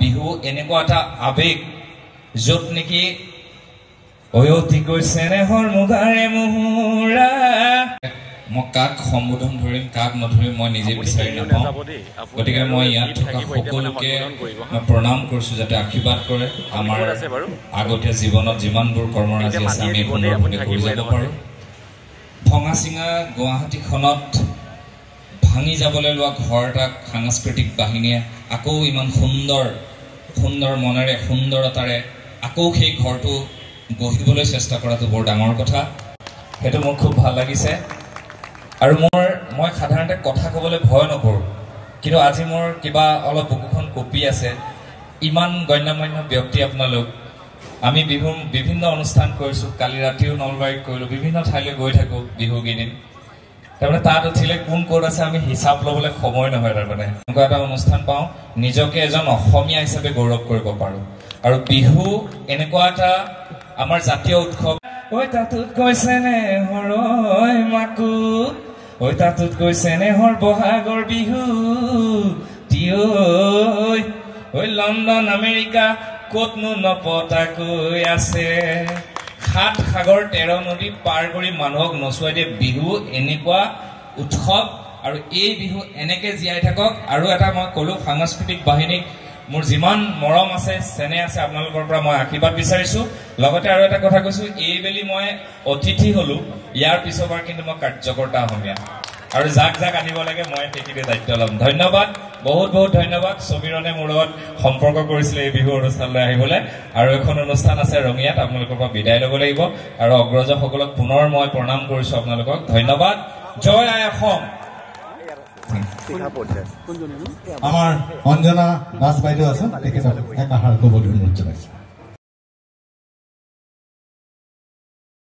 বিহু এনেকুৱা এটা আবেগ য'ত নেকি অতিকৈ চেনেহৰ মুগাৰে মুহুৰা মই কাক সম্বোধন ধৰিম কাক নধৰিম মই নিজে বিচাৰি নাপাওঁ গতিকে মই ইয়াত থকা সকলোকে মই প্ৰণাম কৰিছোঁ যাতে আশীৰ্বাদ কৰে আমাৰ আগতীয়া জীৱনত যিমানবোৰ কৰ্মৰাজি আছে আমি সুন্দৰভাৱে কৰি যাব পাৰোঁ ভঙা চিঙা গুৱাহাটীখনত ভাঙি যাবলৈ লোৱা ঘৰ এটাক সাংস্কৃতিক বাহিনীয়ে আকৌ ইমান সুন্দৰ মনেৰে সুন্দৰতাৰে আকৌ সেই ঘৰটো গঢ়িবলৈ চেষ্টা কৰাটো বৰ ডাঙৰ কথা সেইটো মোৰ খুব ভাল লাগিছে আৰু মই সাধাৰণতে কথা ক'বলৈ ভয় নকৰোঁ কিন্তু আজি মোৰ কিবা অলপ বুকুখন কঁপি আছে ইমান গণ্যমান্য ব্যক্তি আপোনালোক আমি বিভিন্ন অনুষ্ঠান কৰিছোঁ কালি ৰাতিও নলবাৰীত কৰিলোঁ বিভিন্ন ঠাইলৈ গৈ থাকোঁ বিহুকেইদিন তাৰমানে তাত উঠিলে কোন ক'ত আছে আমি হিচাপ ল'বলৈ সময় নহয় তাৰমানে এনেকুৱা এটা অনুষ্ঠান পাওঁ নিজকে এজন অসমীয়া হিচাপে গৌৰৱ কৰিব পাৰোঁ আৰু বিহু এনেকুৱা এটা আমাৰ জাতীয় উৎসৱ ঐ তাতোত কৈছে নে হৰৈ মাকো ঐ তাতোত কৈছে নে হৰ বহাগৰ বিহু টিয়ৈ ঐ লণ্ডন আমেৰিকা ক'তনো নপতাকৈ আছে 7 সাগৰ 13 নদী পাৰ কৰি মানুহক নচুৱাই দিয়ে বিহু এনেকুৱা উৎসৱ আৰু এই বিহু এনেকে জীয়াই থাকক আৰু এটা মই ক'লো সাংস্কৃতিক বাহিনীক মোৰ যিমান মৰম আছে চেনে আছে আপোনালোকৰ পৰা মই আশীৰ্বাদ বিচাৰিছোঁ লগতে আৰু এটা কথা কৈছোঁ এইবেলি মই অতিথি হ'লো ইয়াৰ পিছৰবাৰ কিন্তু মই কাৰ্যকৰ্তা অসমীয়া আৰু যাক আনিব লাগে মই সেইখিনি দায়িত্ব ল'ম ধন্যবাদ বহুত ধন্যবাদ সমীৰণে মোৰ লগত সম্পৰ্ক কৰিছিলে এই বিহু অনুষ্ঠানলৈ আহিবলৈ আৰু এখন অনুষ্ঠান আছে ৰঙিয়াত আপোনালোকৰ পৰা বিদায় ল'ব লাগিব আৰু অগ্ৰজসকলক পুনৰ মই প্ৰণাম কৰিছোঁ আপোনালোকক ধন্যবাদ জয় আই অসম আমাৰ অঞ্জনা দাস বাইদেউ আছে তেখেতক একাষাৰ ক'বলৈ অনুৰোধ জনাইছোঁ